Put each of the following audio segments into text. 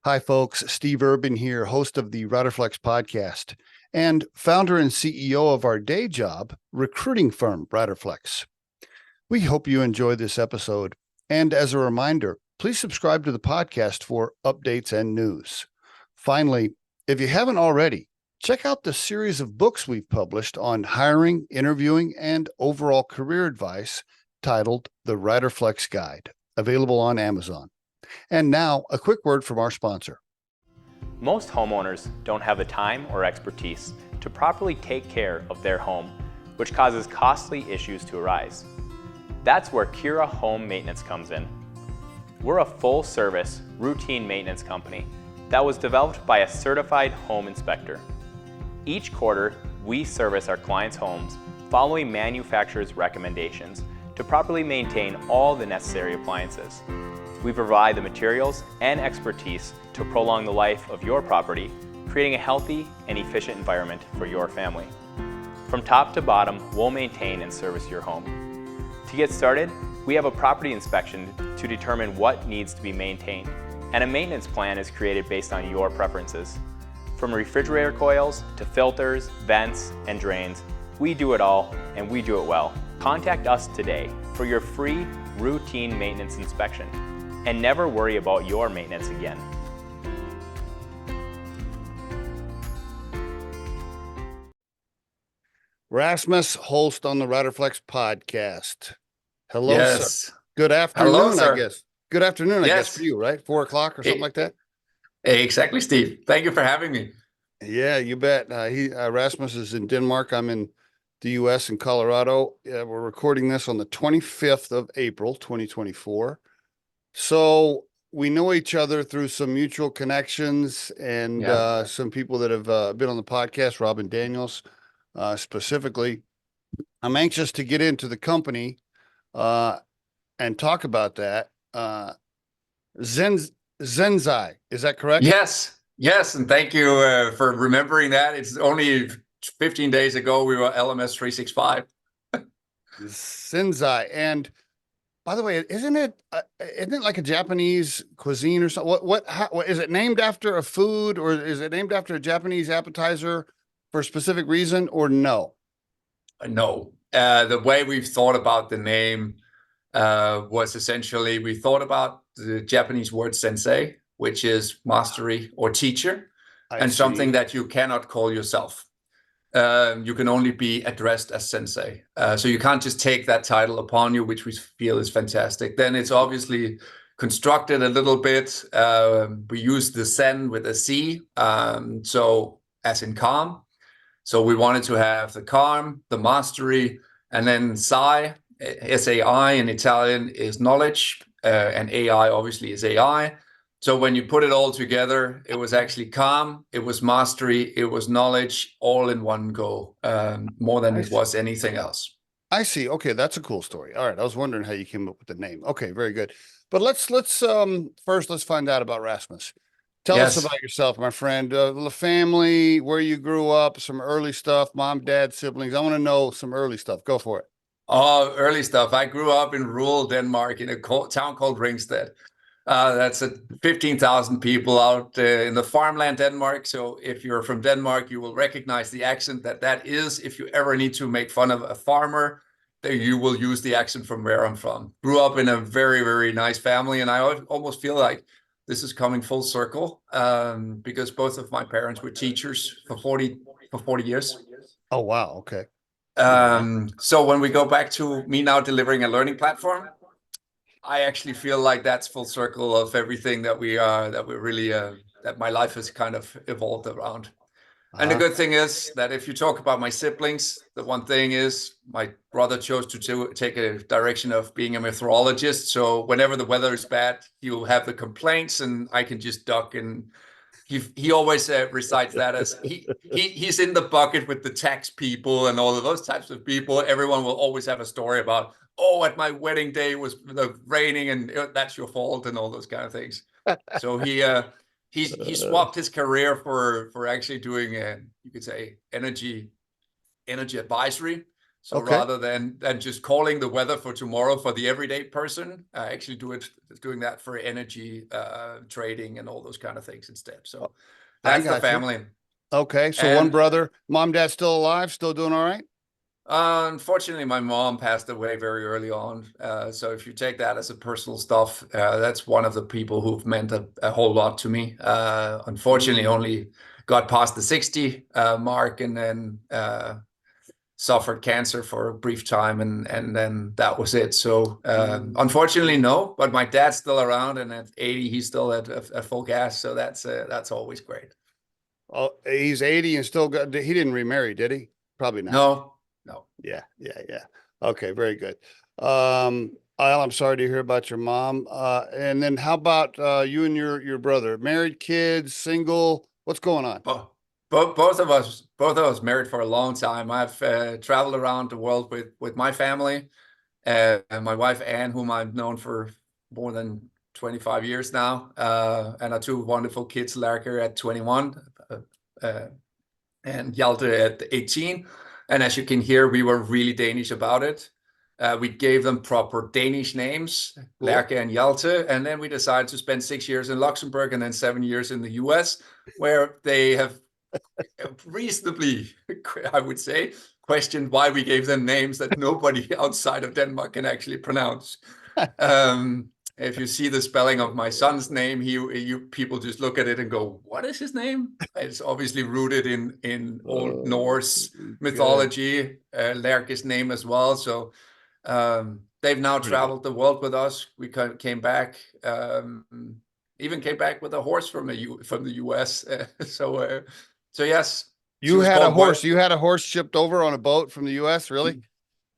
Hi, folks. Steve Urban here, host of the Riderflex podcast and founder and CEO of our day job recruiting firm, Riderflex. We hope you enjoy this episode. And as a reminder, please subscribe to the podcast for updates and news. Finally, if you haven't already, check out the series of books we've published on hiring, interviewing, and overall career advice titled The Riderflex Guide, available on Amazon. And now, a quick word from our sponsor. Most homeowners don't have the time or expertise to properly take care of their home, which causes costly issues to arise. That's where Kira Home Maintenance comes in. We're a full-service, routine maintenance company that was developed by a certified home inspector. Each quarter, we service our clients' homes following manufacturer's recommendations to properly maintain all the necessary appliances. We provide the materials and expertise to prolong the life of your property, creating a healthy and efficient environment for your family. From top to bottom, we'll maintain and service your home. To get started, we have a property inspection to determine what needs to be maintained, and a maintenance plan is created based on your preferences. From refrigerator coils to filters, vents, and drains, we do it all, and we do it well. Contact us today for your free routine maintenance inspection, and never worry about your maintenance again. Rasmus Holst on the Riderflex podcast. Hello, Yes. sir. Good afternoon, Hello, sir. I guess. Good afternoon, I guess, Yes. for you, right? 4 o'clock or something like that? Exactly, Steve. Thank you for having me. Yeah, you bet. Rasmus is in Denmark. I'm in the U.S. in Colorado. We're recording this on the 25th of April, 2024. So we know each other through some mutual connections and Yeah. some people that have been on the podcast, Robin Daniels specifically. I'm anxious to get into the company and talk about that. Zensai, is that correct? Yes, and thank you for remembering that. It's only 15 days ago we were LMS365. Zensai. And by the way, isn't it like a Japanese cuisine or something? What is it named after a food, or is it named after a Japanese appetizer for a specific reason, or no? No, the way we've thought about the name was essentially we thought about the Japanese word sensei, which is mastery or teacher, and something that you cannot call yourself. You can only be addressed as sensei. So you can't just take that title upon you, which we feel is fantastic. Then it's obviously constructed a little bit. We use the Zen with a C, so as in calm. So we wanted to have the calm, the mastery, and then Sai, S-A-I in Italian is knowledge, and AI obviously is AI. So when you put it all together, it was actually calm, it was mastery, it was knowledge, all in one go, more than it was anything else. I see. Okay, that's a cool story. All right, I was wondering how you came up with the name. Okay, very good. But let's first let's find out about Rasmus. Tell us about yourself, my friend. The family, where you grew up, some early stuff, mom, dad, siblings. I want to know some early stuff. Go for it. Oh, early stuff. I grew up in rural Denmark in a town called Ringsted. That's 15,000 people out in the farmland Denmark. So if you're from Denmark, you will recognize the accent that is. If you ever need to make fun of a farmer, then you will use the accent from where I'm from. Grew up in a very, very nice family, and I almost feel like this is coming full circle because both of my parents were teachers for 40 years. Oh, wow. Okay. So when we go back to me now delivering a learning platform, I actually feel like that's full circle of everything that that my life has kind of evolved around. And the good thing is that if you talk about my siblings, the one thing is my brother chose to take a direction of being a meteorologist. So whenever the weather is bad, he'll have the complaints and I can just duck. And he always recites that as he's in the bucket with the tax people and all of those types of people. Everyone will always have a story about, oh, at my wedding day it was raining and that's your fault and all those kind of things. So he swapped his career for actually doing you could say energy advisory. So Okay. rather than just calling the weather for tomorrow for the everyday person, I actually doing that for energy trading and all those kind of things instead. So I that's the got you. family. Okay. So one And brother, mom, dad still alive, still doing all right? unfortunately, my mom passed away very early on. So if you take that as a personal stuff, that's one of the people who've meant a whole lot to me. Unfortunately, only got past the 60 mark, and then suffered cancer for a brief time, and then that was it. So unfortunately, no. But my dad's still around, and at 80, he's still at full gas. So that's always great. Oh, he's 80 and still got, he didn't remarry, did he? Probably not. No, no. Yeah. Okay. Very good. I'm sorry to hear about your mom. And then how about, you and your brother, married, kids, single, what's going on? Both of us married for a long time. I've traveled around the world with my family, and my wife Anne, whom I've known for more than 25 years now, and our two wonderful kids, Lærke at 21, and Hjalte at 18. And as you can hear, we were really Danish about it. We gave them proper Danish names, Cool. Lærke and Hjalte, and then we decided to spend 6 years in Luxembourg and then 7 years in the US, where they have reasonably, I would say, questioned why we gave them names that nobody outside of Denmark can actually pronounce. If you see the spelling of my son's name, people just look at it and go, "What is his name?" It's obviously rooted in Old Norse mythology, Lærke's name as well. So they've now traveled the world with us. We came back. Even came back with a horse from the US. So yes, You had a horse. You had a horse shipped over on a boat from the US, really?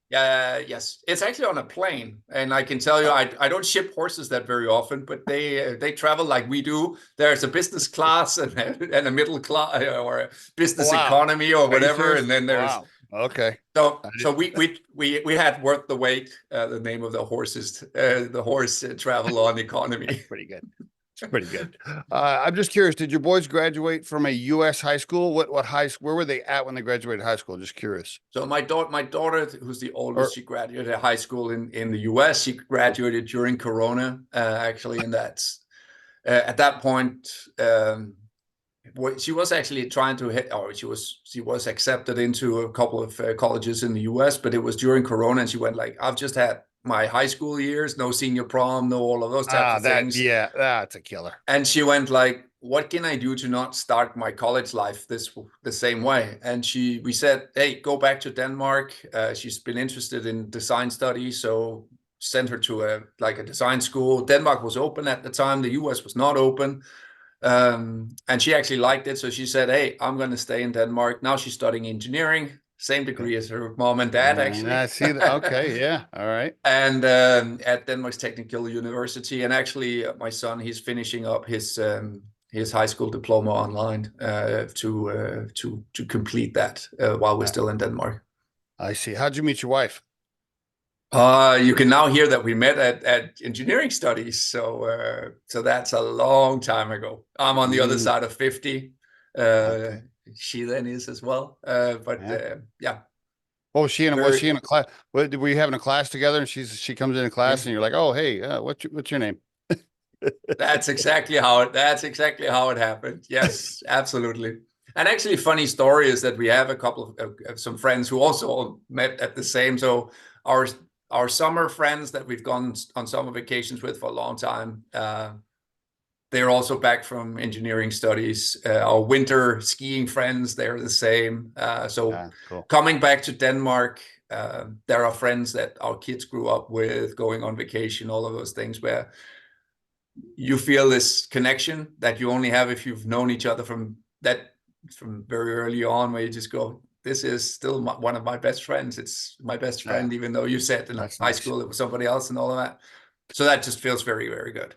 Yes, it's actually on a plane, and I can tell you, I don't ship horses that very often, but they travel like we do. There's a business class and a middle class or a business economy or whatever, and then there's okay. So we had worth the wait. The name of the horses, the horse travel on economy. Pretty good. Pretty good. I'm just curious, did your boys graduate from a U.S. high school? Where were they at when they graduated high school? Just curious. So my daughter, who's the oldest, she graduated high school in the U.S. She graduated during Corona, actually, and that's at that point. She was actually trying to hit, or she was accepted into a couple of colleges in the U.S., but it was during Corona, and she went like, "I've just had my high school years, no senior prom, no all of those types of things." Yeah, that's a killer. And she went like, "What can I do to not start my college life the same way?" And we said, "Hey, go back to Denmark." She's been interested in design studies, so sent her to a design school. Denmark was open at the time. The US was not open. And she actually liked it. So she said, "Hey, I'm going to stay in Denmark." Now she's studying engineering, same degree as her mom and dad, actually. I see that. Okay. Yeah. All right. And at Denmark's Technical University. And actually, my son, he's finishing up his high school diploma online to complete that while we're still in Denmark. I see. How'd you meet your wife? You can now hear that we met at engineering studies. So that's a long time ago. I'm on the other side of 50. Okay. She then is as well. Yeah. Oh, was she in a class? Were you having a class together? And she comes in a class, and you're like, "Oh, hey, what's your name?" That's exactly how it happened. Yes, absolutely. And actually, funny story is that we have a couple of some friends who also met at the same. So our summer friends that we've gone on summer vacations with for a long time, they're also back from engineering studies. Our winter skiing friends, they're the same. Cool. Coming back to Denmark, there are friends that our kids grew up with, going on vacation, all of those things where you feel this connection that you only have if you've known each other from very early on, where you just go, "This is still one of my best friends. It's my best friend," even though you said in high school it was somebody else and all of that. So that just feels very, very good.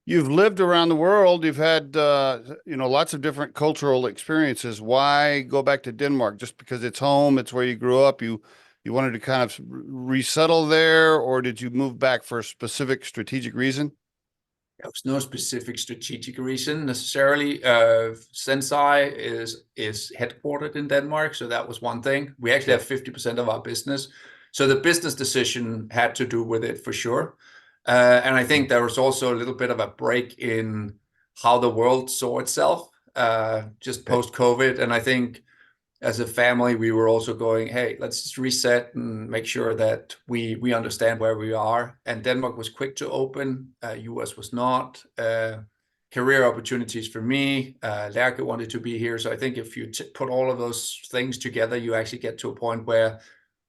You've lived around the world. You've had, lots of different cultural experiences. Why go back to Denmark? Just because it's home, it's where you grew up. You wanted to kind of resettle there, or did you move back for a specific strategic reason? There was no specific strategic reason necessarily. Zensai is headquartered in Denmark, so that was one thing. We actually have 50% of our business, so the business decision had to do with it for sure. And I think there was also a little bit of a break in how the world saw itself just post-COVID. And I think as a family, we were also going, hey, let's just reset and make sure that we understand where we are. And Denmark was quick to open, US was not. Career opportunities for me, Lærke wanted to be here. So I think if you put all of those things together, you actually get to a point where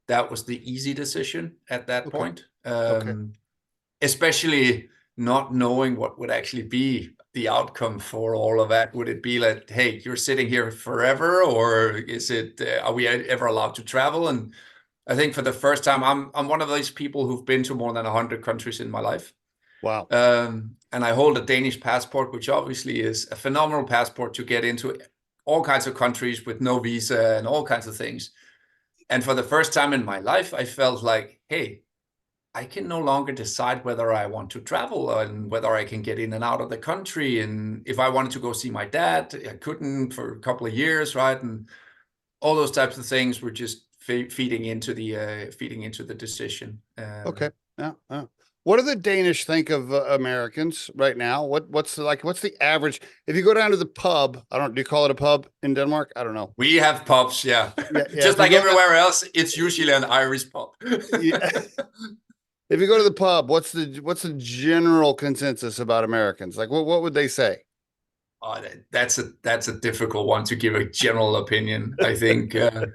that was the easy decision at that point. Especially not knowing what would actually be the outcome for all of that. Would it be like, hey, you're sitting here forever, or is it, are we ever allowed to travel? And I think for the first time, I'm one of those people who've been to more than 100 countries in my life. Wow. And I hold a Danish passport, which obviously is a phenomenal passport to get into all kinds of countries with no visa and all kinds of things. And for the first time in my life, I felt like, hey, I can no longer decide whether I want to travel and whether I can get in and out of the country. And if I wanted to go see my dad, I couldn't for a couple of years, right? And all those types of things were just feeding into the decision. Okay. Yeah. What do the Danish think of Americans right now? What's the average? If you go down to the pub, do you call it a pub in Denmark? I don't know. We have pubs, yeah. Just like everywhere else, it's usually an Irish pub. If you go to the pub, what's the general consensus about Americans? Like, what would they say? Oh, that's a difficult one to give a general opinion. I think the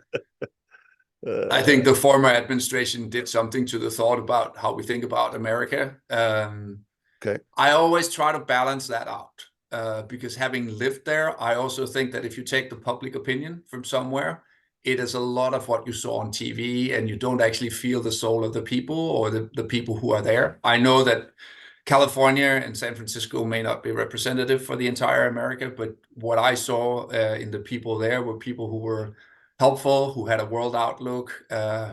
former administration did something to the thought about how we think about America. I always try to balance that out because having lived there, I also think that if you take the public opinion from somewhere, it is a lot of what you saw on TV, and you don't actually feel the soul of the people or the people who are there. I know that California and San Francisco may not be representative for the entire America, but what I saw in the people there were people who were helpful, who had a world outlook,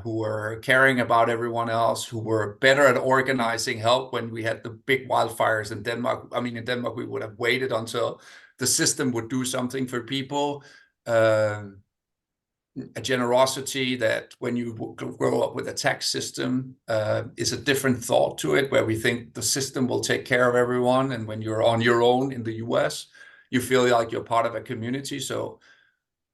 who were caring about everyone else, who were better at organizing help when we had the big wildfires in Denmark. I mean, in Denmark, we would have waited until the system would do something for people. A generosity that when you grow up with a tax system is a different thought to it, where we think the system will take care of everyone. And when you're on your own in the US, you feel like you're part of a community. So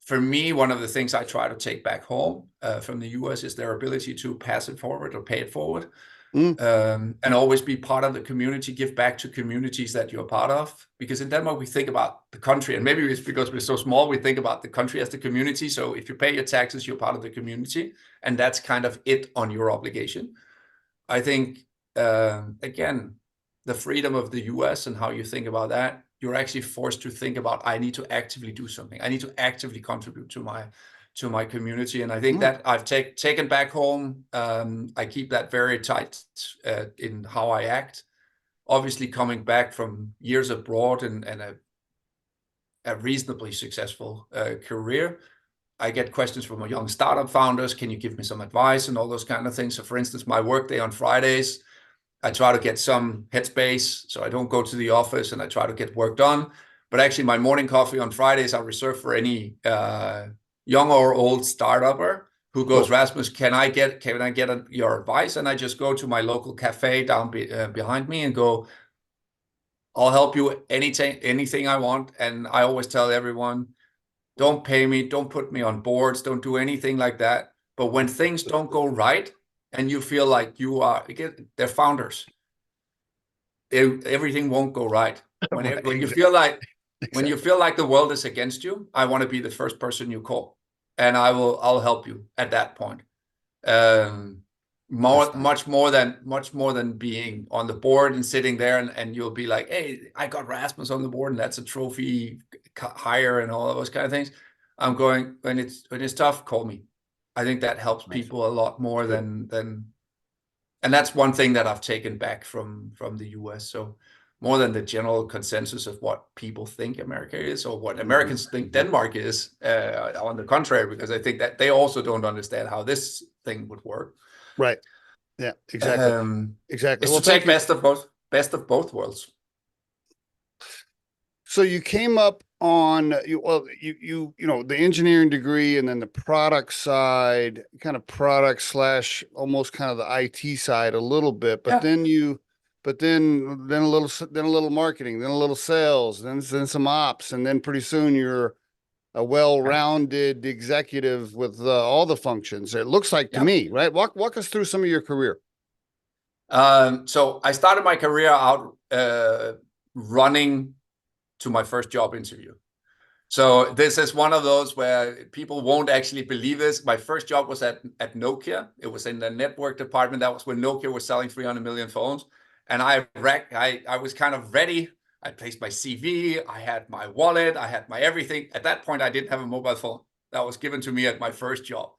for me, one of the things I try to take back home from the US is their ability to pass it forward or pay it forward. And always be part of the community, give back to communities that you're part of. Because in Denmark, we think about the country, and maybe it's because we're so small, we think about the country as the community. So if you pay your taxes, you're part of the community, and that's kind of it on your obligation. I think, again, the freedom of the US and how you think about that, you're actually forced to think about, I need to actively do something. I need to actively contribute to my community. And I think that I've taken back home. I keep that very tight in how I act. Obviously, coming back from years abroad and a reasonably successful career, I get questions from young startup founders. Can you give me some advice and all those kind of things? So for instance, my workday on Fridays, I try to get some headspace. So I don't go to the office and I try to get work done. But actually, my morning coffee on Fridays, I reserve for any young or old startupper who goes, Rasmus, can I get your advice? And I just go to my local cafe down behind me and go, I'll help you anything I want. And I always tell everyone, don't pay me, don't put me on boards, don't do anything like that. But when things don't go right and you feel like they're founders, everything won't go right. When you feel like when you feel like the world is against you, I want to be the first person you call. And I'll help you at that point. Much more than being on the board and sitting there and you'll be like, hey, I got Rasmus on the board and that's a trophy hire and all of those kind of things. I'm going, when it's tough, call me. I think that helps people a lot more than and that's one thing that I've taken back from the US. So more than the general consensus of what people think America is or what Americans think Denmark is, on the contrary, because I think that they also don't understand how this thing would work. Right. Yeah, exactly. Exactly. It's to take best of both worlds. So you came up on you know, the engineering degree and then the product side, kind of product slash almost kind of the IT side a little bit, but Yeah. then a little marketing, then a little sales, then some ops, and then pretty soon you're a well-rounded executive with all the functions. It looks like to Yeah. me, right? Walk us through some of your career. So I started my career out running to my first job interview. So this is one of those where people won't actually believe this. My first job was at Nokia. It was in the network department. That was when Nokia was selling 300 million phones. And I was kind of ready. I placed my CV. I had my wallet. I had my everything. At that point, I didn't have a mobile phone. That was given to me at my first job.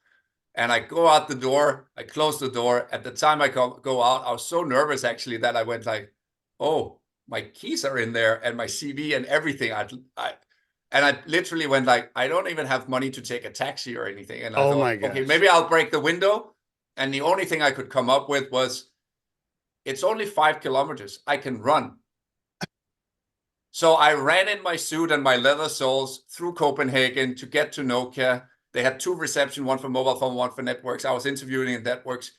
And I go out the door. I close the door. At the time I go out, I was so nervous actually that I went like, oh, my keys are in there and my CV and everything. And I literally went like, I don't even have money to take a taxi or anything. And I Oh my thought, okay, gosh. maybe I'll break the window. And the only thing I could come up with was, it's only 5 kilometers. I can run. So I ran in my suit and my leather soles through Copenhagen to get to Nokia. They had 2 reception, one for mobile phone, one for networks. I was interviewing in networks.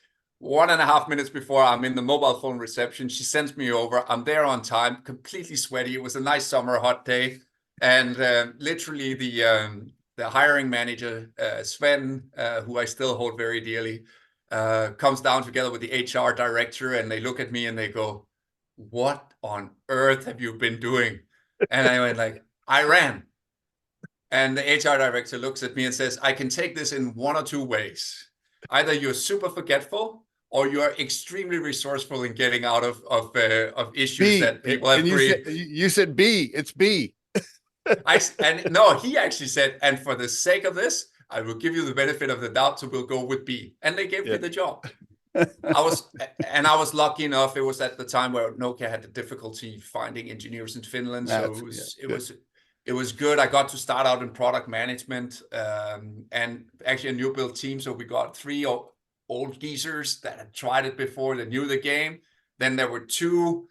1.5 minutes before I'm in the mobile phone reception, she sends me over. I'm there on time, completely sweaty. It was a nice summer, hot day. And literally the hiring manager, Sven, who I still hold very dearly, comes down together with the HR director, and they look at me and they go, what on earth have you been doing? And I went like, I ran. And the HR director looks at me and says, I can take this in one or two ways. Either you're super forgetful or you are extremely resourceful in getting out of issues B, that people have and you said B. It's B. And no, he actually said, and for the sake of this, I will give you the benefit of the doubt, so we'll go with B. And they gave me the job. I was lucky enough. It was at the time where Nokia had the difficulty finding engineers in Finland, so it was good. I got to start out in product management and actually a new build team. So we got 3 old geezers that had tried it before, that knew the game. Then there were 2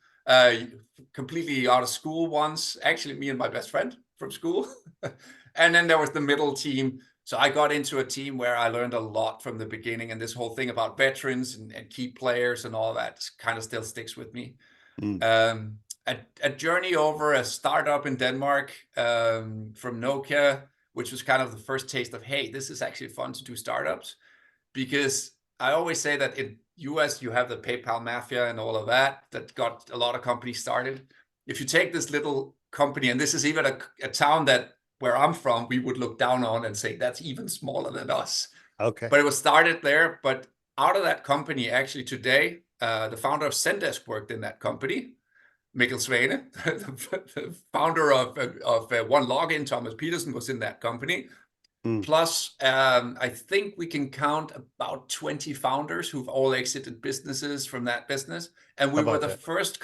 completely out of school ones. Actually, me and my best friend from school, and then there was the middle team. So I got into a team where I learned a lot from the beginning, and this whole thing about veterans and key players and all that kind of still sticks with me. A journey over a startup in Denmark from Nokia, which was kind of the first taste of, hey, this is actually fun to do startups. Because I always say that in US, you have the PayPal mafia and all of that got a lot of companies started. If you take this little company, and this is even a town that where I'm from, we would look down on and say, that's even smaller than us. Okay. But it was started there. But out of that company, actually today, the founder of Zendesk worked in that company. Mikkel Svane, the founder of One Login, Thomas Peterson, was in that company. Plus, I think we can count about 20 founders who've all exited businesses from that business. And we were the first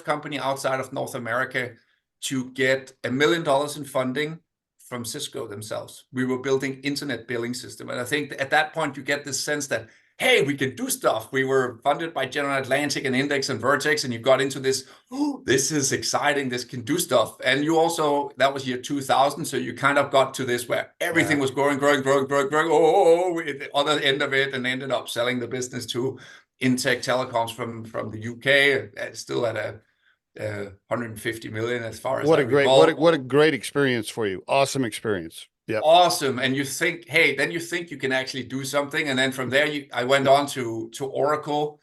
company outside of North America to get $1 million in funding from Cisco themselves. We were building internet billing system. And I think at that point, you get this sense that, hey, we can do stuff. We were funded by General Atlantic and Index and Vertex, and you got into this, oh, this is exciting, this can do stuff. And you also, that was year 2000, so you kind of got to this where everything was growing, the other end of it, and ended up selling the business to Intech Telecoms from the UK, still at a 150 million as far as I recall. What a great experience for you. Awesome experience. Yep. Awesome. And you think, hey, then you think you can actually do something. And then from there, I went on to Oracle.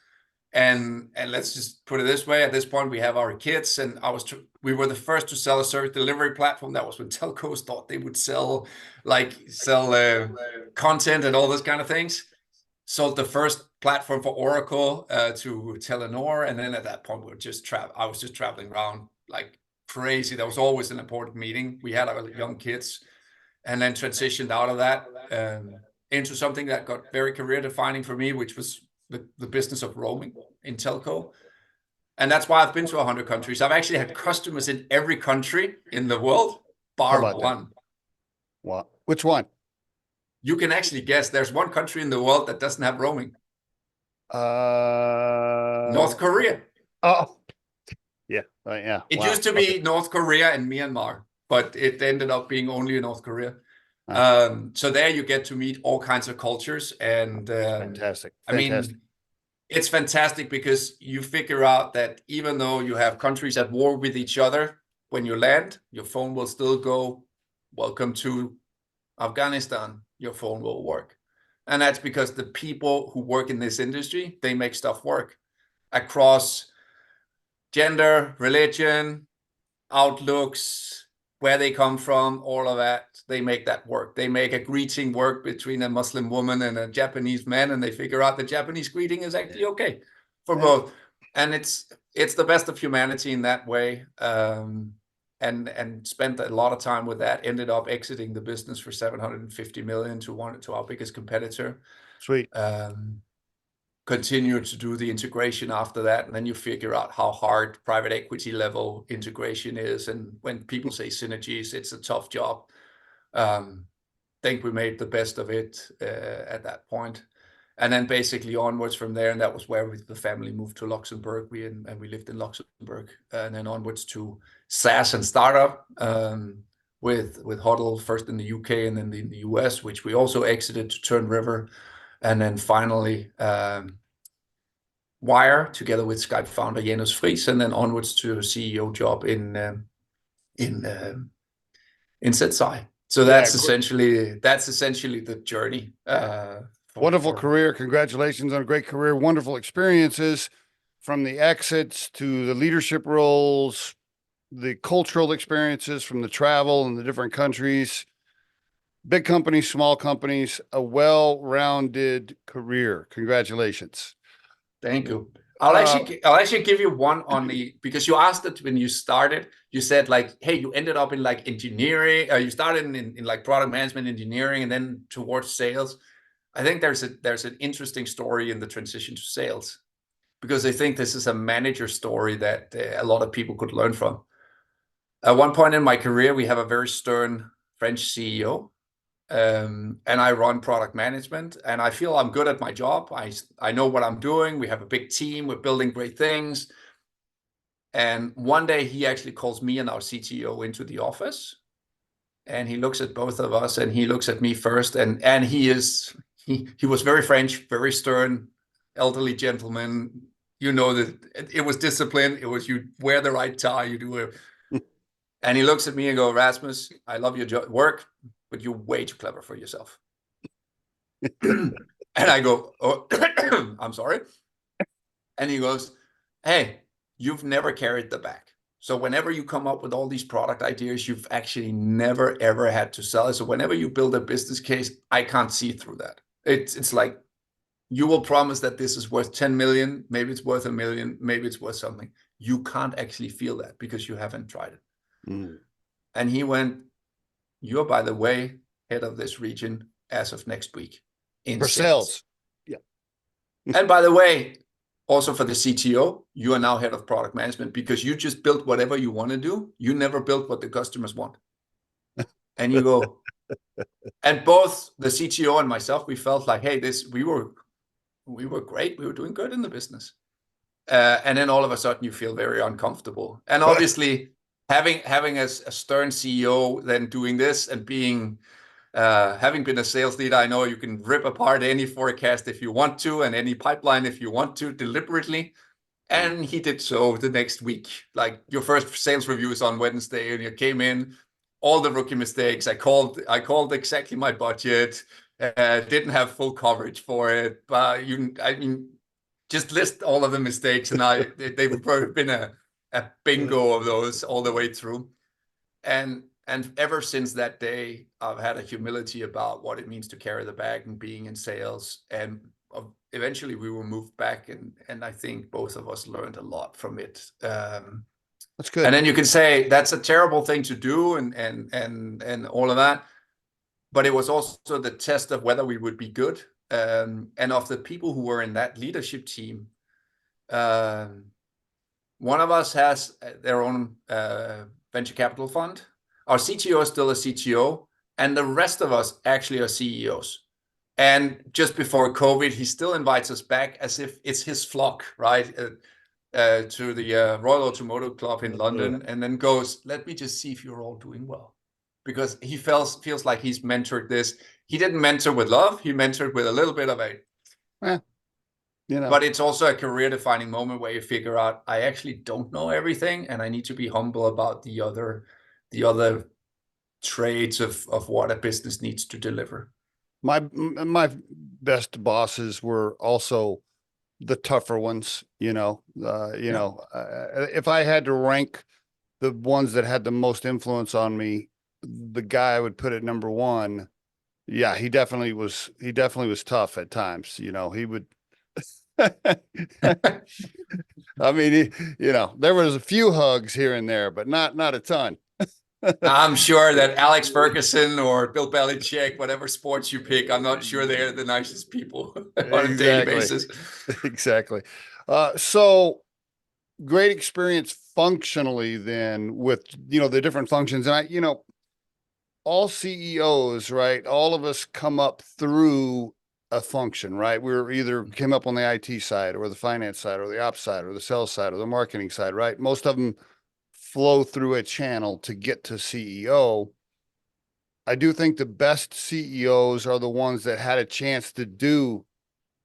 And let's just put it this way. At this point, we have our kids. And we were the first to sell a service delivery platform. That was when telcos thought they would sell content and all those kind of things. Sold the first platform for Oracle to Telenor. And then at that point, I was just traveling around like crazy. There was always an important meeting. We had our young kids. And then transitioned out of that into something that got very career defining for me, which was the business of roaming in telco. And that's why I've been to 100 countries. I've actually had customers in every country in the world, bar one. What? Which one? You can actually guess. There's one country in the world that doesn't have roaming. North Korea. Oh, Yeah. Yeah. It Wow. used to Okay. be North Korea and Myanmar, but it ended up being only North Korea. Wow. So there you get to meet all kinds of cultures. And Fantastic. I Fantastic. mean, it's fantastic because you figure out that even though you have countries at war with each other, when you land, your phone will still go, "Welcome to Afghanistan." Your phone will work. And that's because the people who work in this industry, they make stuff work across gender, religion, outlooks, where they come from, all of that. They make that work. They make a greeting work between a Muslim woman and a Japanese man, and they figure out the Japanese greeting is actually okay for both. And it's the best of humanity in that way. And spent a lot of time with that. Ended up exiting the business for 750 million to our biggest competitor. Sweet. Continue to do the integration after that, and then you figure out how hard private equity level integration is. And when people say synergies, it's a tough job. Think we made the best of it at that point. And then basically onwards from there, and that was where the family moved to Luxembourg. We lived in Luxembourg, and then onwards to SaaS and startup with Huddle, first in the UK and then in the US, which we also exited to Turn River. And then finally, Wire, together with Skype founder Janus Friis, and then onwards to a CEO job in Zensai. So that's essentially the journey. Wonderful career. Congratulations on a great career. Wonderful experiences, from the exits to the leadership roles, the cultural experiences, from the travel and the different countries. Big companies, small companies, a well-rounded career. Congratulations. Thank you. I'll actually give you one on because you asked it when you started. You said like, hey, you ended up in like engineering. You started in like product management, engineering, and then towards sales. I think there's an interesting story in the transition to sales, because I think this is a manager story that a lot of people could learn from. At one point in my career, we have a very stern French CEO. And I run product management, and I feel I'm good at my job. I know what I'm doing. We have a big team. We're building great things. And one day he actually calls me and our CTO into the office, and he looks at both of us, and he looks at me first. And he was very French, very stern, elderly gentleman. You know that it was discipline. It was, you wear the right tie, you do it. And he looks at me and goes, "Rasmus, I love your work, but you're way too clever for yourself." And I go, "Oh, I'm sorry." And he goes, "Hey, you've never carried the bag. So whenever you come up with all these product ideas, you've actually never, ever had to sell it. So whenever you build a business case, I can't see through that. It's like, you will promise that this is worth 10 million, maybe it's worth 1 million, maybe it's worth something. You can't actually feel that because you haven't tried it." And he went, "You're, by the way, head of this region as of next week in For sales. Yeah. And by the way, also for the CTO, you are now head of product management, because you just built whatever you want to do. You never built what the customers want." And you go, and both the CTO and myself, we felt like, hey, we were great. We were doing good in the business. And then all of a sudden you feel very uncomfortable. And obviously having a stern CEO then doing this, and having been a sales leader, I know you can rip apart any forecast if you want to, and any pipeline if you want to, deliberately. And he did so the next week. Like, your first sales review is on Wednesday, and you came in, all the rookie mistakes. I called exactly my budget. Didn't have full coverage for it, but just list all of the mistakes, and they've been a bingo of those all the way through. And ever since that day, I've had a humility about what it means to carry the bag and being in sales. And eventually we were moved back, and I think both of us learned a lot from it. That's good. And then you can say that's a terrible thing to do, and all of that. But it was also the test of whether we would be good. And of the people who were in that leadership team, one of us has their own venture capital fund. Our CTO is still a CTO, and the rest of us actually are CEOs. And just before COVID, he still invites us back as if it's his flock, right? to the Royal Automotive Club in London, and then goes, "Let me just see if you're all doing well," because he feels like he's mentored this. He didn't mentor with love; he mentored with a little bit of a. But it's also a career-defining moment where you figure out, I actually don't know everything, and I need to be humble about the other traits of what a business needs to deliver. My best bosses were also the tougher ones, if I had to rank the ones that had the most influence on me, the guy I would put at number one. Yeah, he definitely was tough at times. He would, I mean, there was a few hugs here and there, but not a ton. I'm sure that Alex Ferguson or Bill Belichick, whatever sports you pick, I'm not sure they're the nicest people on a daily basis. Exactly. So great experience functionally then with, the different functions. And all CEOs, right? All of us come up through a function, right? We're either came up on the IT side or the finance side or the ops side or the sales side or the marketing side, right? Most of them flow through a channel to get to CEO. I do think the best CEOs are the ones that had a chance to do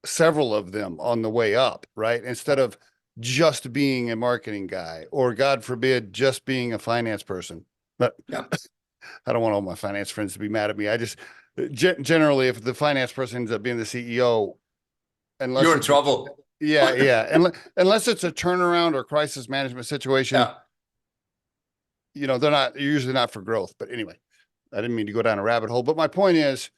several of them on the way up, right? Instead of just being a marketing guy or, God forbid, just being a finance person. But yeah. I don't want all my finance friends to be mad at me. I just generally, if the finance person ends up being the CEO, unless you're in trouble. Yeah. Unless it's a turnaround or crisis management situation, they're usually not for growth. But anyway, I didn't mean to go down a rabbit hole. But my point is,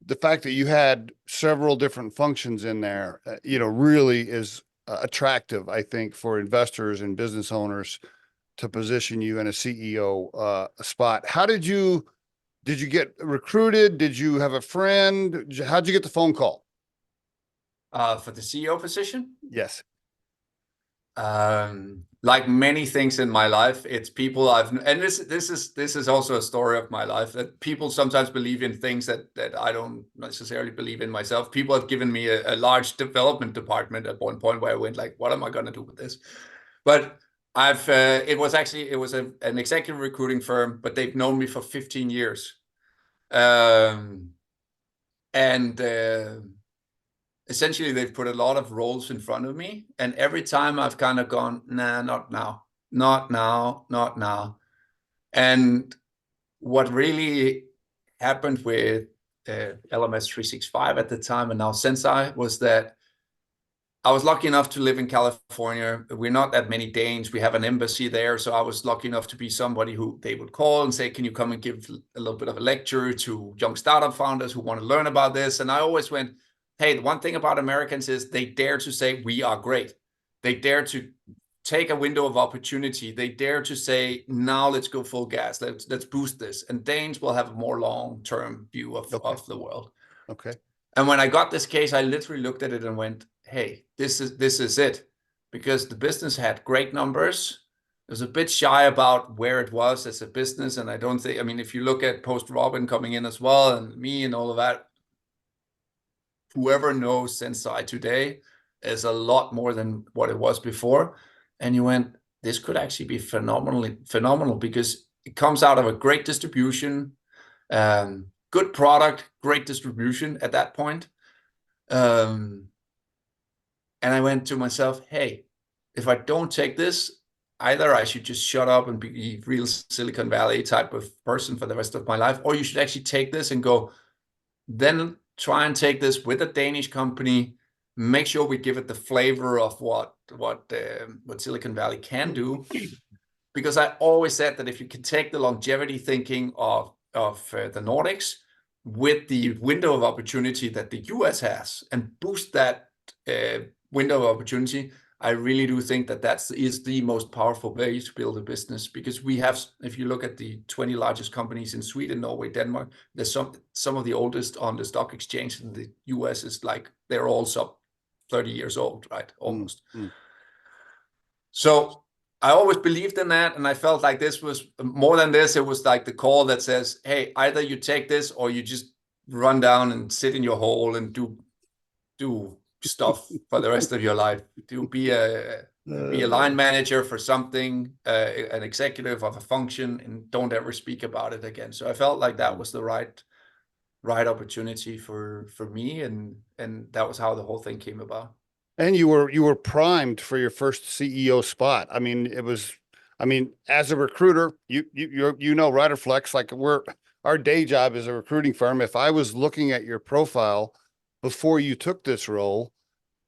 the fact that you had several different functions in there, really is attractive, I think, for investors and business owners to position you in a CEO spot. How did you get recruited? Did you have a friend? How'd you get the phone call? For the CEO position? Yes. Like many things in my life, it's people and this is also a story of my life, that people sometimes believe in things that I don't necessarily believe in myself. People have given me a large development department at one point where I went like, what am I going to do with this? But it was an executive recruiting firm, but they've known me for 15 years. Essentially, they've put a lot of roles in front of me, and every time I've kind of gone, nah, not now, not now, not now. And what really happened with LMS365 at the time, and now Zensai, was that I was lucky enough to live in California. We're not that many Danes. We have an embassy there. So I was lucky enough to be somebody who they would call and say, can you come and give a little bit of a lecture to young startup founders who want to learn about this? And I always went, hey, the one thing about Americans is they dare to say, we are great. They dare to take a window of opportunity. They dare to say, now let's go full gas. Let's boost this. And Danes will have a more long-term view of the world. Okay. And when I got this case, I literally looked at it and went, hey, this is it. Because the business had great numbers. It was a bit shy about where it was as a business. And I don't think, if you look at post Robin coming in as well, and me and all of that, whoever knows Zensai today is a lot more than what it was before. And you went, this could actually be phenomenal because it comes out of a great distribution, good product, great distribution at that point. And I went to myself, hey, if I don't take this, either I should just shut up and be a real Silicon Valley type of person for the rest of my life, or you should actually take this and go, then try and take this with a Danish company, make sure we give it the flavor of what Silicon Valley can do. Because I always said that if you can take the longevity thinking of the Nordics with the window of opportunity that the US has and boost that window of opportunity, I really do think that is the most powerful way to build a business. Because we have, if you look at the 20 largest companies in Sweden, Norway, Denmark, there's some of the oldest on the stock exchange in the US is like, they're all sub 30 years old, right? Almost. Mm-hmm. So I always believed in that. And I felt like this was more than this. It was like the call that says, hey, either you take this or you just run down and sit in your hole and do stuff for the rest of your life, to be a be a line manager for something, an executive of a function, and don't ever speak about it again. So I felt like that was the right opportunity for me, and that was how the whole thing came about. And you were primed for your first CEO spot. I mean, as a recruiter, you know Riderflex, like our day job is a recruiting firm. If I was looking at your profile before you took this role,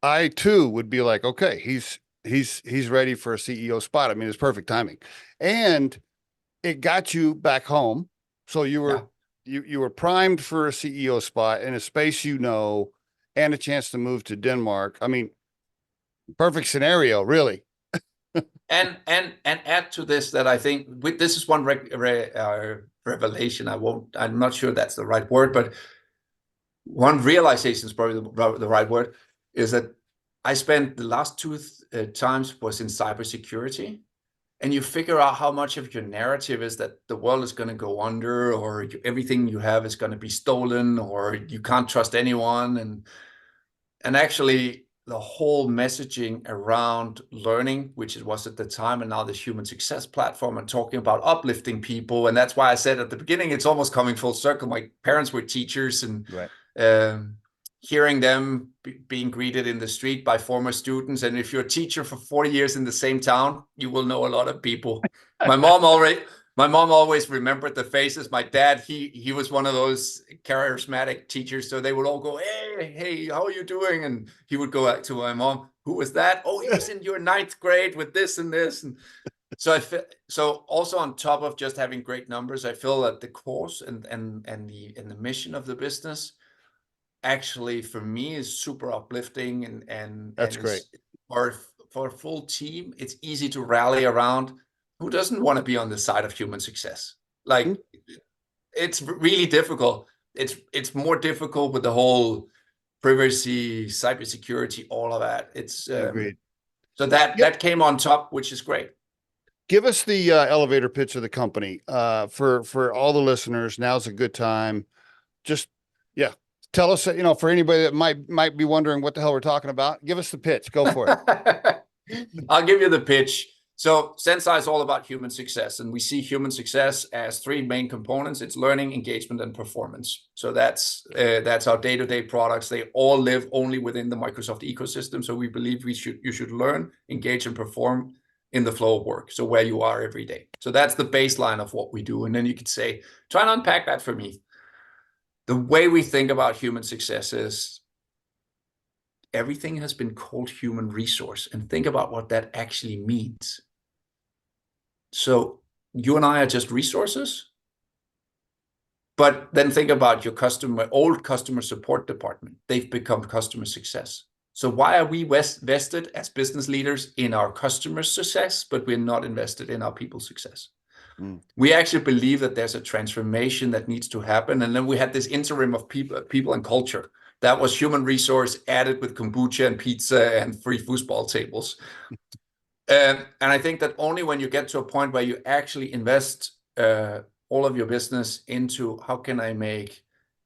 I too would be like, okay, he's ready for a CEO spot. I mean, it's perfect timing. And it got you back home. So you were you were primed for a CEO spot in a space and a chance to move to Denmark. I mean, perfect scenario, really. And add to this that I think this is one revelation. I'm not sure that's the right word, but one realization is probably the right word, is that I spent the last two times was in cybersecurity, and you figure out how much of your narrative is that the world is going to go under, or everything you have is going to be stolen, or you can't trust anyone, and actually the whole messaging around learning, which it was at the time, and now this human success platform, and talking about uplifting people. And that's why I said at the beginning, it's almost coming full circle. My parents were teachers, and hearing them being greeted in the street by former students. And if you're a teacher for 40 years in the same town, you will know a lot of people. My mom always remembered the faces. My dad, he was one of those charismatic teachers. So they would all go, hey, how are you doing? And he would go to my mom, who was that? Oh, he was in your 9th grade with this and this. And so also on top of just having great numbers, I feel that the course and the mission of the business actually for me is super uplifting, and That's great. For a full team, it's easy to rally around. Who doesn't want to be on the side of human success? Like, it's really difficult. It's more difficult with the whole privacy, cybersecurity, all of that. It's Agreed. So that came on top, which is great. Give us the elevator pitch of the company for all the listeners. Now's a good time. Just tell us, for anybody that might be wondering what the hell we're talking about, give us the pitch. Go for it. I'll give you the pitch. So Zensai is all about human success, and we see human success as 3 main components. It's learning, engagement, and performance. So that's our day-to-day products. They all live only within the Microsoft ecosystem. So we believe you should learn, engage, and perform in the flow of work. So where you are every day. So that's the baseline of what we do. And then you could say, try and unpack that for me. The way we think about human success is everything has been called human resource, and think about what that actually means. So you and I are just resources, but then think about your old customer support department. They've become customer success. So why are we vested as business leaders in our customer success, but we're not invested in our people's success? We actually believe that there's a transformation that needs to happen. And then we had this interim of people and culture. That was human resource added with kombucha and pizza and free foosball tables. And I think that only when you get to a point where you actually invest all of your business into how can I make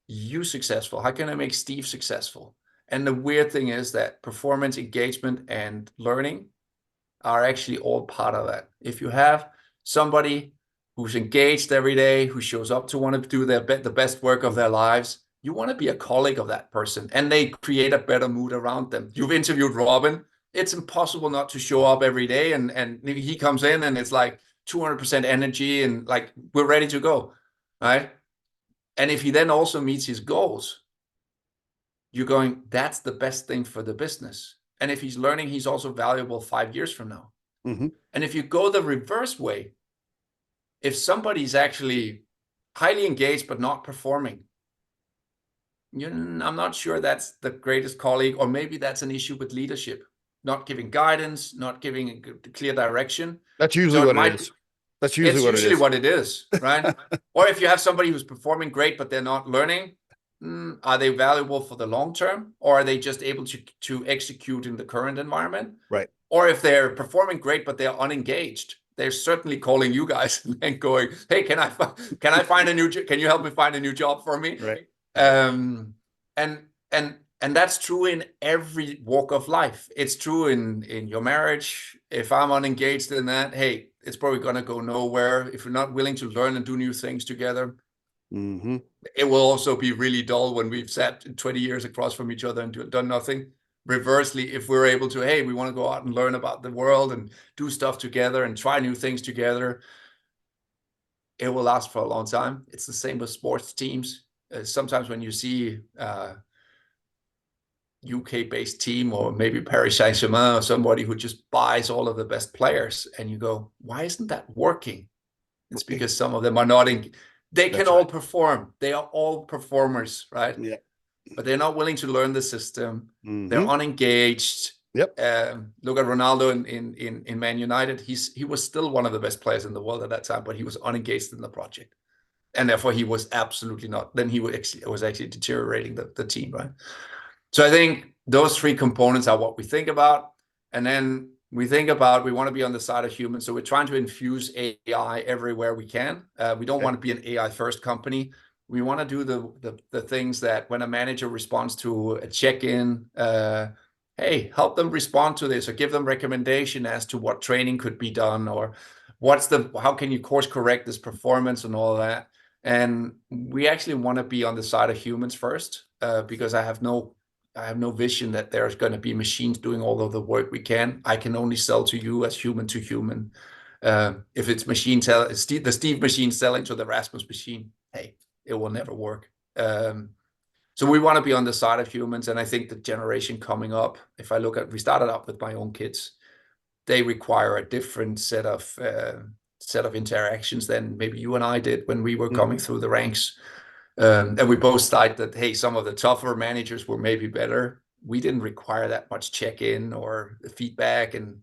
you successful? How can I make Steve successful? And the weird thing is that performance, engagement, and learning are actually all part of that. If you have somebody who's engaged every day, who shows up to want to do the best work of their lives, you want to be a colleague of that person, and they create a better mood around them. You've interviewed Robin. It's impossible not to show up every day, and he comes in and it's like 200% energy, and like, we're ready to go, right? And if he then also meets his goals, you're going, that's the best thing for the business. And if he's learning, he's also valuable 5 years from now. And if you go the reverse way, if somebody's actually highly engaged but not performing, I'm not sure that's the greatest colleague, or maybe that's an issue with leadership, not giving guidance, not giving a clear direction. That's usually what it is. That's usually what it is, right? Or if you have somebody who's performing great but they're not learning, are they valuable for the long term, or are they just able to execute in the current environment? Right. Or if they're performing great but they're unengaged, they're certainly calling you guys and going, "Hey, can I find a new? Can you help me find a new job for me?" Right. And And that's true in every walk of life. It's true in your marriage. If I'm unengaged in that, hey, it's probably going to go nowhere. If you're not willing to learn and do new things together, it will also be really dull when we've sat 20 years across from each other and done nothing. Reversely, if we're able to, hey, we want to go out and learn about the world and do stuff together and try new things together, it will last for a long time. It's the same with sports teams. Sometimes when you see UK-based team or maybe Paris Saint-Germain or somebody who just buys all of the best players, and you go, why isn't that working? It's because some of them are not in. They can all perform. They are all performers, right? Yeah. But they're not willing to learn the system. They're unengaged. Yep. Look at Ronaldo in Man United. He was still one of the best players in the world at that time, but he was unengaged in the project, and therefore he was absolutely not. Then he was actually deteriorating the team, right? So I think those three components are what we think about. And then we think about, we want to be on the side of humans. So we're trying to infuse AI everywhere we can. We don't want to be an AI first company. We want to do the things that when a manager responds to a check-in, hey, help them respond to this, or give them recommendation as to what training could be done, or how can you course correct this performance and all of that. And we actually want to be on the side of humans first, because I have no vision that there's going to be machines doing all of the work we can. I can only sell to you as human to human. If it's the Steve machine selling to the Rasmus machine, hey, it will never work. So we want to be on the side of humans. And I think the generation coming up, if I look at, we started out with my own kids, they require a different set of interactions than maybe you and I did when we were coming through the ranks. And we both cite that, hey, some of the tougher managers were maybe better. We didn't require that much check-in or feedback. And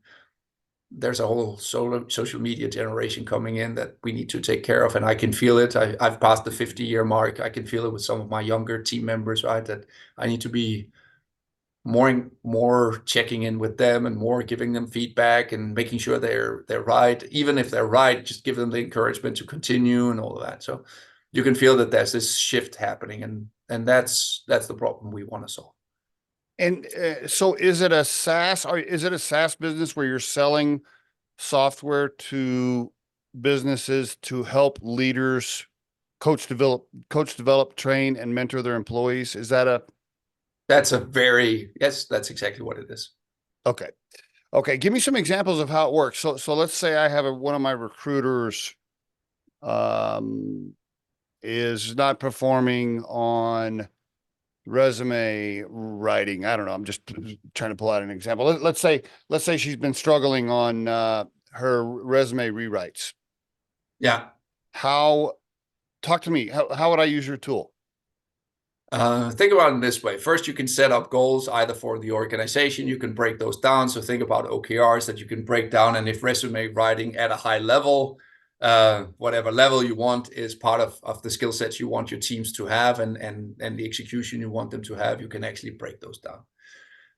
there's a whole social media generation coming in that we need to take care of. And I can feel it. I've passed the 50-year mark. I can feel it with some of my younger team members, right? That I need to be more checking in with them and more giving them feedback and making sure they're right. Even if they're right, just give them the encouragement to continue and all of that. So you can feel that there's this shift happening, and that's the problem we want to solve. And so is it a SaaS, or is it a SaaS business where you're selling software to businesses to help leaders coach, develop, train, and mentor their employees? Is that That's that's exactly what it is. Okay. Okay. Give me some examples of how it works. So let's say I have one of my recruiters, is not performing on resume writing. I don't know. I'm just trying to pull out an example. Let's say she's been struggling on her resume rewrites. Yeah. Talk to me. How would I use your tool? Think about it this way. First, you can set up goals either for the organization. You can break those down. So think about OKRs that you can break down. And if resume writing at a high level, whatever level you want is part of the skill sets you want your teams to have and the execution you want them to have, you can actually break those down.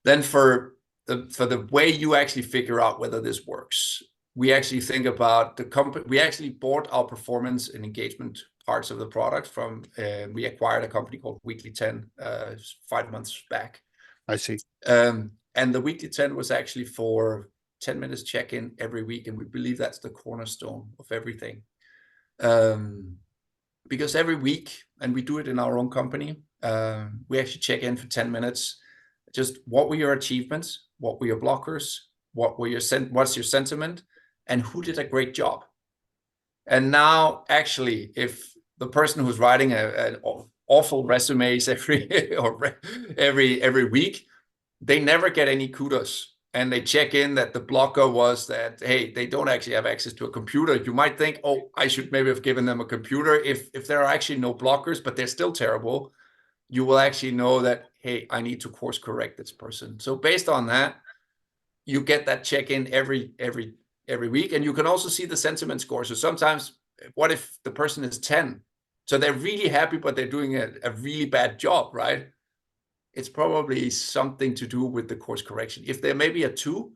Then for the way you actually figure out whether this works, we actually think about the company. We actually bought our performance and engagement parts of the product from, we acquired a company called Weekly 10 5 months back. I see. And the Weekly 10 was actually for 10 minutes check-in every week. And we believe that's the cornerstone of everything. Because every week, and we do it in our own company, we actually check in for 10 minutes. Just what were your achievements? What were your blockers? What's your sentiment? And who did a great job? And now, actually, if the person who's writing an awful resumes every week, they never get any kudos. And they check in that the blocker was that, hey, they don't actually have access to a computer. You might think, oh, I should maybe have given them a computer. If there are actually no blockers, but they're still terrible, you will actually know that, hey, I need to course correct this person. So based on that, you get that check-in every week. And you can also see the sentiment score. So sometimes, what if the person is 10? So they're really happy, but they're doing a really bad job, right? It's probably something to do with the course correction. If they're maybe a 2,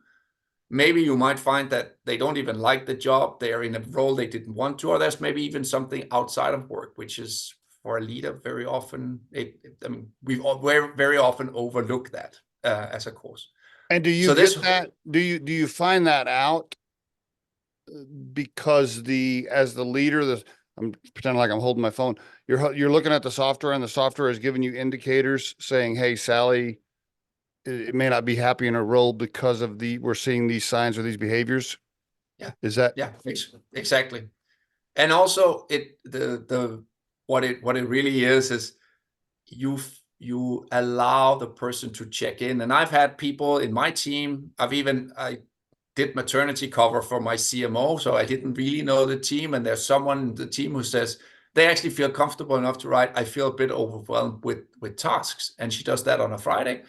maybe you might find that they don't even like the job. They are in a role they didn't want to, or there's maybe even something outside of work, which is for a leader, very often, I mean, we very often overlook that as a course. And do you So get that? Do you find that out because as the leader, I'm pretending like I'm holding my phone. You're looking at the software, and the software is giving you indicators saying, "Hey, Sally, it may not be happy in her role because of we're seeing these signs or these behaviors." Yeah. Is that? Yeah, exactly. And also what it really is you allow the person to check in. And I've had people in my team, I did maternity cover for my CMO, so I didn't really know the team. And there's someone in the team who says they actually feel comfortable enough to write, I feel a bit overwhelmed with tasks. And she does that on a Friday.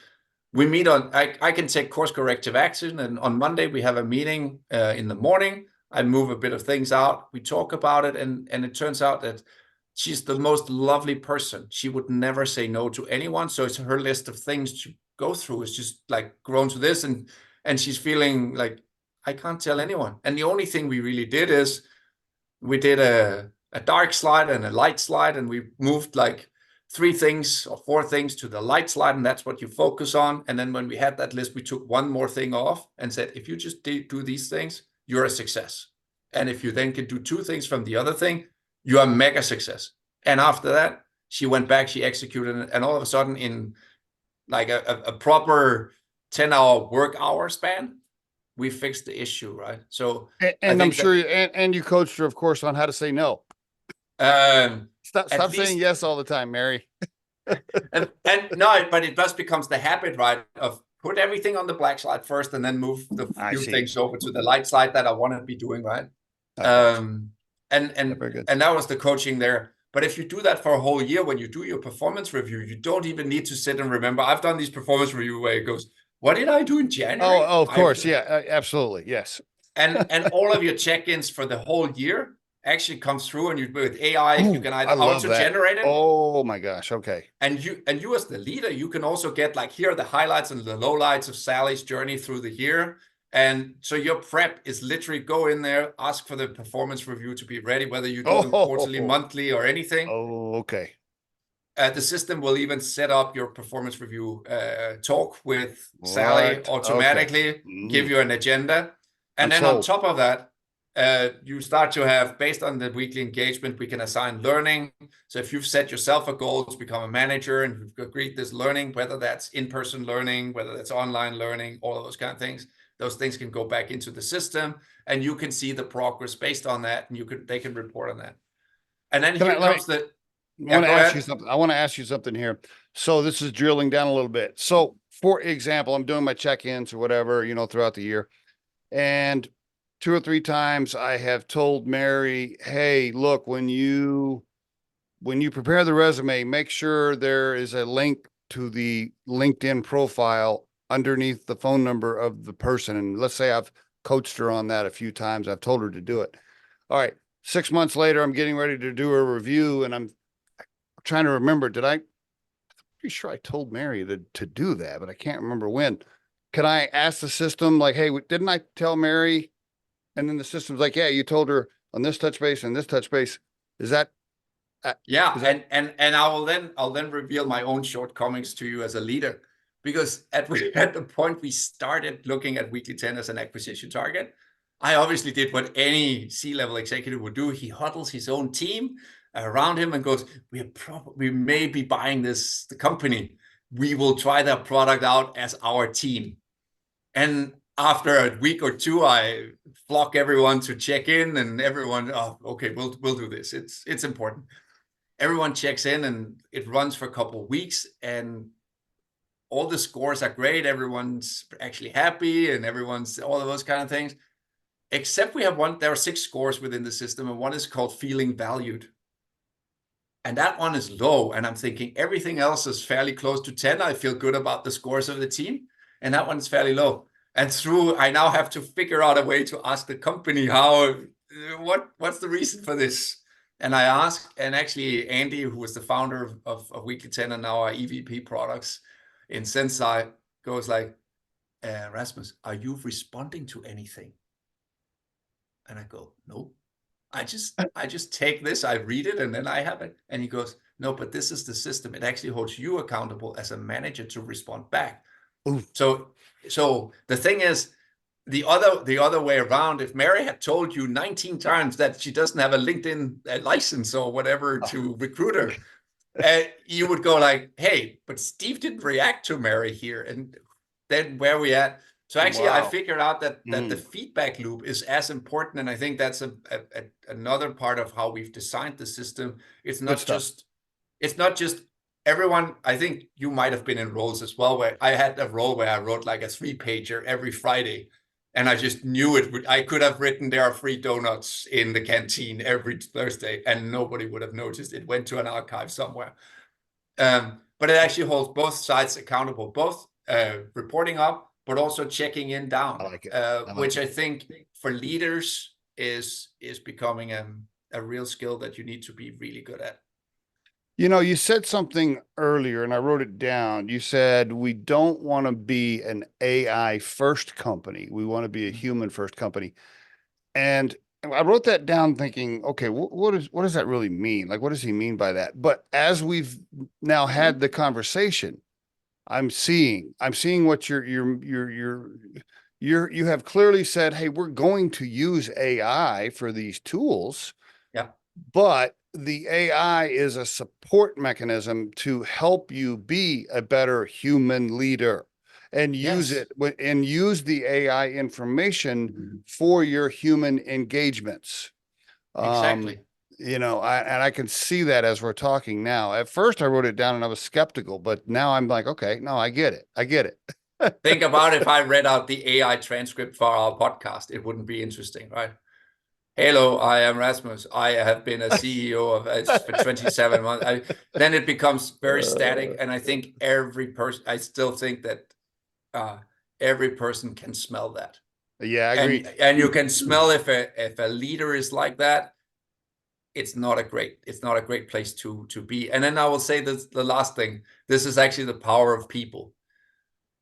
We meet I can take course corrective action. And on Monday, we have a meeting in the morning. I move a bit of things out. We talk about it. And it turns out that she's the most lovely person. She would never say no to anyone. So it's her list of things to go through is just like grown to this. And she's feeling like, I can't tell anyone. And the only thing we really did is we did a dark slide and a light slide. And we moved like 3 things or 4 things to the light slide. And that's what you focus on. And then when we had that list, we took one more thing off and said, if you just do these things, you're a success. And if you then can do 2 things from the other thing, you are mega success. And after that, she went back, she executed, and all of a sudden in like a proper 10-hour work hour span, we fixed the issue, right? So and I'm sure and you coached her, of course, on how to say no. Stop saying yes all the time, Mary. and no, but it just becomes the habit, right? Of put everything on the black slide first and then move the few things over to the light slide that I want to be doing, right? And that was the coaching there. But if you do that for a whole year, when you do your performance review, you don't even need to sit and remember. I've done these performance review where it goes, what did I do in January? Oh, of course. Yeah, absolutely. Yes. And all of your check-ins for the whole year actually comes through, and with AI, you can either auto-generate it. Oh my gosh. Okay. And you as the leader, you can also get like, here are the highlights and the lowlights of Sally's journey through the year. And so your prep is literally go in there, ask for the performance review to be ready, whether you do them quarterly, monthly, or anything. Oh, okay. The system will even set up your performance review talk with Sally automatically, give you an agenda. And then on top of that, you start to have, based on the weekly engagement, we can assign learning. So if you've set yourself a goal to become a manager and you've agreed this learning, whether that's in-person learning, whether that's online learning, all of those kind of things, those things can go back into the system and you can see the progress based on that, and they can report on that. And then here comes the... I want to ask you something. I want to ask you something here. So this is drilling down a little bit. So for example, I'm doing my check-ins or whatever, throughout the year. And 2 or 3 times I have told Mary, hey, look, when you prepare the resume, make sure there is a link to the LinkedIn profile underneath the phone number of the person. And let's say I've coached her on that a few times. I've told her to do it. All right. 6 months later, I'm getting ready to do a review and I'm trying to remember, I'm pretty sure I told Mary to do that, but I can't remember when. Can I ask the system, like, hey, didn't I tell Mary? And then the system's like, yeah, you told her on this touch base and this touch base. Is that? And I'll then reveal my own shortcomings to you as a leader, because at the point we started looking at weekly 10 as an acquisition target, I obviously did what any C-level executive would do. He huddles his own team around him and goes, we may be buying the company. We will try that product out as our team. And after a week or 2, I flock everyone to check in, and everyone, oh, okay, we'll do this. It's important. Everyone checks in, and it runs for a couple of weeks, and all the scores are great. Everyone's actually happy, and everyone's all of those kind of things. Except we have one. There are 6 scores within the system, and one is called feeling valued. And that one is low. And I'm thinking everything else is fairly close to 10. I feel good about the scores of the team. And that one's fairly low. And I now have to figure out a way to ask the company what's the reason for this? And I ask, and actually Andy, who was the founder of Weekly 10 and now our EVP products in Zensai, goes like, Rasmus, are you responding to anything? And I go, no, I just take this, I read it, and then I have it. And he goes, no, but this is the system. It actually holds you accountable as a manager to respond back. Ooh. So the thing is, the other way around, if Mary had told you 19 times that she doesn't have a LinkedIn license or whatever to recruit her, you would go like, hey, but Steve didn't react to Mary here. And then where we at? So actually, I figured out that the feedback loop is as important. And I think that's another part of how we've designed the system. It's not just everyone. I think you might have been in roles as well, where I had a role where I wrote like a 3-pager every Friday. And I just knew it. I could have written there are free donuts in the canteen every Thursday, and nobody would have noticed. It went to an archive somewhere. But it actually holds both sides accountable, both reporting up, but also checking in down. I like it. Which I think for leaders is becoming a real skill that you need to be really good at. You know, you said something earlier and I wrote it down. You said we don't want to be an AI first company. We want to be a human first company. And I wrote that down thinking, okay, what does that really mean? Like, what does he mean by that? But as we've now had the conversation, I'm seeing what you have clearly said, hey, we're going to use AI for these tools. Yeah. But the AI is a support mechanism to help you be a better human leader and use it and use the AI information for your human engagements. Exactly. You know, I can see that as we're talking now. At first I wrote it down and I was skeptical, but now I'm like, okay, no, I get it. I get it. Think about if I read out the AI transcript for our podcast, it wouldn't be interesting, right? Hello, I am Rasmus. I have been a CEO of for 27 months. Then it becomes very static. And I think I still think that every person can smell that. Yeah, I agree. And you can smell if a leader is like that, it's not a great place to be. And then I will say this, the last thing, this is actually the power of people.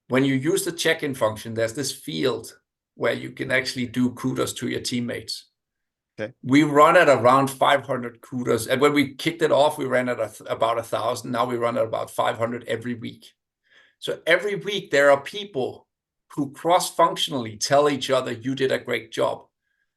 When you use the check-in function, there's this field where you can actually do kudos to your teammates. Okay. We run at around 500 kudos. And when we kicked it off, we ran at about 1,000. Now we run at about 500 every week. So every week there are people who cross-functionally tell each other, you did a great job.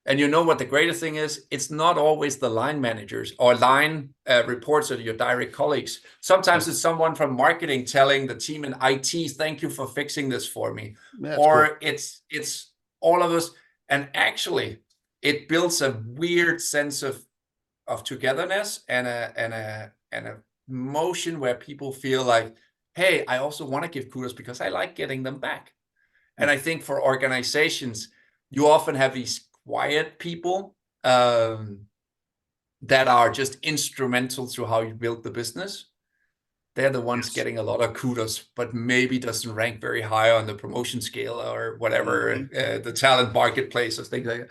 And you know what the greatest thing is? It's not always the line managers or line reports of your direct colleagues. Sometimes it's someone from marketing telling the team in IT, thank you for fixing this for me. That's or cool. it's all of us. And actually, it builds a weird sense of togetherness and a motion where people feel like, hey, I also want to give kudos because I like getting them back. And I think for organizations, you often have these quiet people that are just instrumental to how you build the business. They're the ones getting a lot of kudos, but maybe doesn't rank very high on the promotion scale or whatever, the talent marketplace or things like that.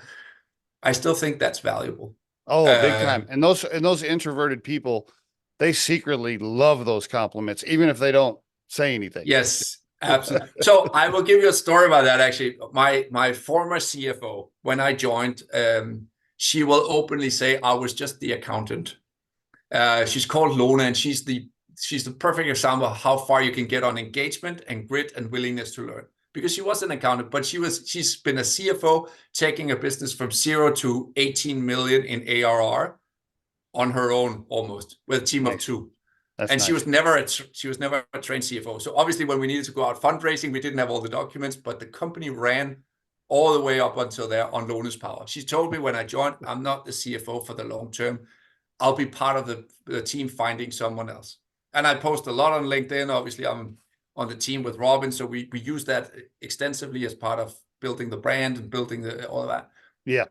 I still think that's valuable. Oh, big time. And those introverted people, they secretly love those compliments, even if they don't say anything. Yes, absolutely. So I will give you a story about that. Actually, my former CFO, when I joined, she will openly say I was just the accountant. She's called Lona, and she's the perfect example of how far you can get on engagement and grit and willingness to learn. Because she was an accountant, but she's been a CFO taking a business from 0 to 18 million in ARR on her own, almost with a team of 2. And nice. She was never a trained CFO. So obviously, when we needed to go out fundraising, we didn't have all the documents, but the company ran all the way up until there on Lona's power. She told me when I joined, I'm not the CFO for the long term. I'll be part of the team finding someone else. And I post a lot on LinkedIn. Obviously, I'm on the team with Robin, so we use that extensively as part of building the brand and building all of that. Yeah.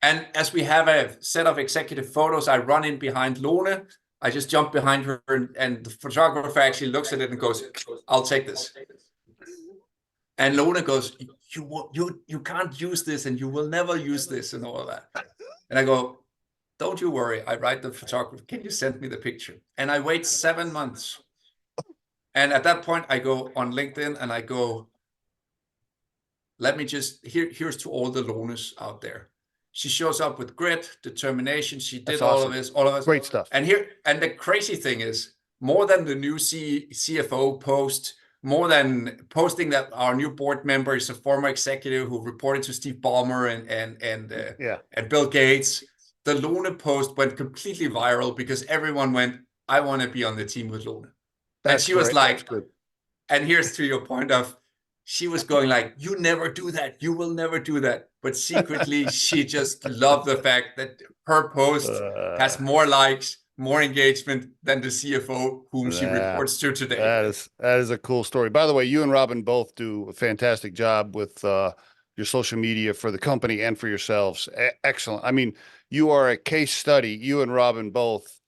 And as we have a set of executive photos, I run in behind Lona. I just jump behind her, and the photographer actually looks at it and goes, "I'll take this." And Lona goes, "You can't use this, and you will never use this," and all of that. And I go, "Don't you worry." I write the photographer, "Can you send me the picture?" And I wait 7 months. And at that point, I go on LinkedIn and I go, "Let me just here's to all the Lonas out there. She shows up with grit, determination. She did That's all awesome. of this, all of this. Great stuff. And the crazy thing is, more than the new CFO post, more than posting that our new board member is a former executive who reported to Steve Ballmer and Bill Gates, the Luna post went completely viral because everyone went, I want to be on the team with Luna. And she was like, and here's to your point of, she was going like, you never do that. You will never do that. But secretly, she just loved the fact that her post has more likes, more engagement than the CFO whom she reports to today. That is a cool story. By the way, you and Robin both do a fantastic job with your social media for the company and for yourselves. Excellent. I mean, you are a case study, you and Robin both,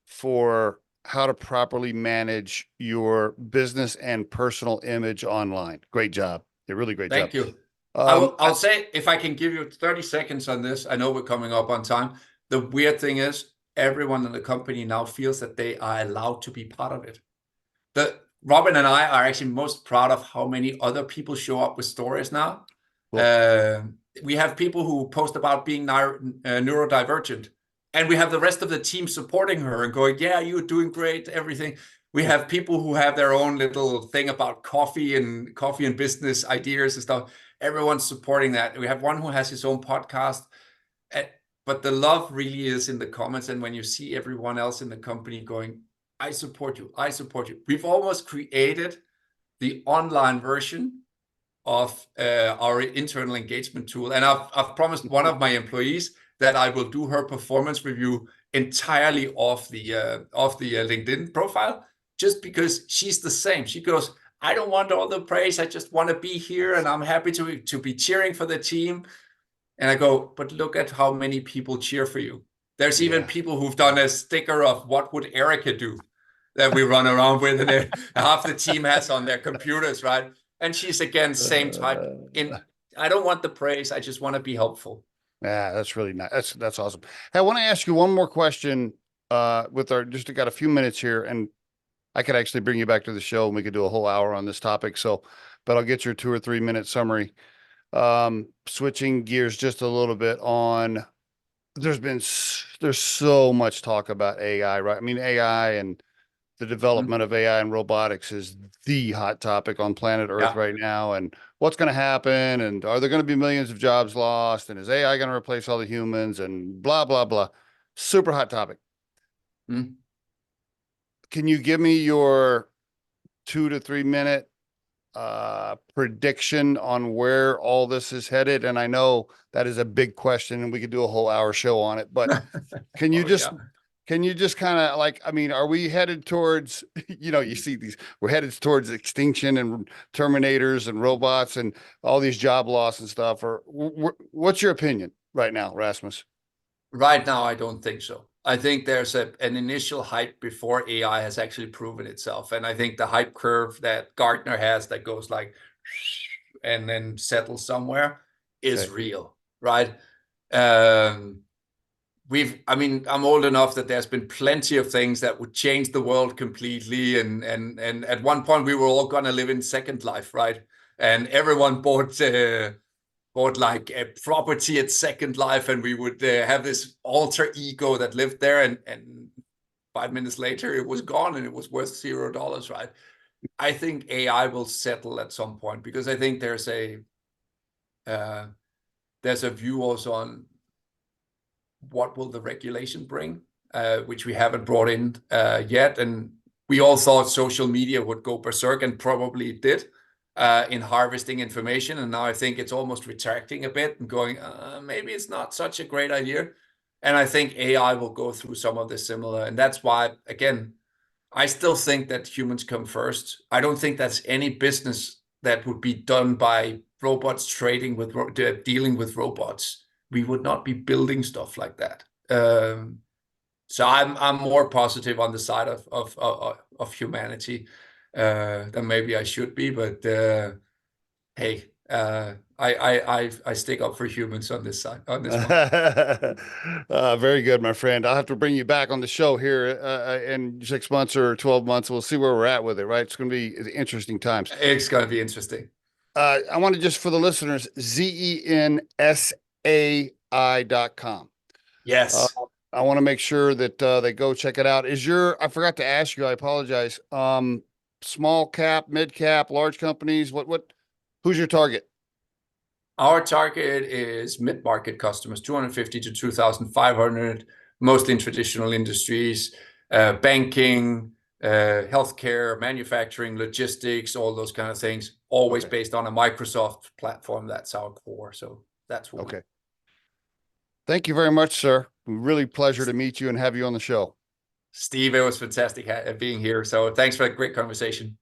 for how to properly manage your business and personal image online. Great job. A really great job. Thank you. I'll say, if I can give you 30 seconds on this, I know we're coming up on time. The weird thing is, everyone in the company now feels that they are allowed to be part of it. Robin and I are actually most proud of how many other people show up with stories now. Cool. We have people who post about being neurodivergent, and we have the rest of the team supporting her and going, yeah, you're doing great, everything. We have people who have their own little thing about coffee and business ideas and stuff. Everyone's supporting that. We have one who has his own podcast. But the love really is in the comments. And when you see everyone else in the company going, I support you, I support you. We've almost created the online version of our internal engagement tool. And I've promised one of my employees that I will do her performance review entirely off the LinkedIn profile, just because she's the same. She goes, I don't want all the praise. I just want to be here, and I'm happy to be cheering for the team. And I go, but look at how many people cheer for you. There's even people who've done a sticker of what would Erica do that we run around with, and half the team has on their computers, right? And she's, again, same type. I don't want the praise. I just want to be helpful. Yeah, that's really nice. That's awesome. Hey, I want to ask you one more question just got a few minutes here, and I could actually bring you back to the show and we could do a whole hour on this topic. So, but I'll get your 2 or 3 minute summary. Switching gears just a little bit on, there's so much talk about AI, right? I mean, AI and the development of AI and robotics is the hot topic on planet Earth right now. And what's going to happen? And are there going to be millions of jobs lost? And is AI going to replace all the humans? And blah, blah, blah. Super hot topic. Can you give me your 2 to 3 minute prediction on where all this is headed? And I know that is a big question and we could do a whole hour show on it, but can you can you just kind of like, I mean, are we headed towards, you see we're headed towards extinction and Terminators and robots and all these job loss and stuff? Or what's your opinion right now, Rasmus? Right now, I don't think so. I think there's an initial hype before AI has actually proven itself. And I think the hype curve that Gartner has that goes like, and then settles somewhere is real, right? I'm old enough that there's been plenty of things that would change the world completely. And at one point we were all going to live in Second Life, right? And everyone bought like a property at Second Life, and we would have this alter ego that lived there, and 5 minutes later it was gone and it was worth $0, right? I think AI will settle at some point, because I think there's a view also on what will the regulation bring, which we haven't brought in yet. And we all thought social media would go berserk, and probably it did. In harvesting information, and now I think it's almost retracting a bit and going, maybe it's not such a great idea. And I think AI will go through some of the similar, and that's why, again, I still think that humans come first. I don't think that's any business that would be done by robots dealing with robots. We would not be building stuff like that. So I'm more positive on the side of humanity than maybe I should be, but hey, I stick up for humans on this side, on this one. Very good, my friend. I'll have to bring you back on the show here in 6 months or 12 months. We'll see where we're at with it, right? It's going to be interesting times. It's going to be interesting. I want to just, for the listeners, Zensai, Zensai.com. Yes. I want to make sure that they go check it out. I forgot to ask you, I apologize. Small cap, mid cap, large companies, who's your target? Our target is mid-market customers, 250 to 2,500, mostly in traditional industries, banking, healthcare, manufacturing, logistics, all those kind of things, always based on a Microsoft platform. That's our core. So that's what Okay. Thank you very much, sir. Really pleasure to meet you and have you on the show. Steve, it was fantastic being here. So thanks for a great conversation.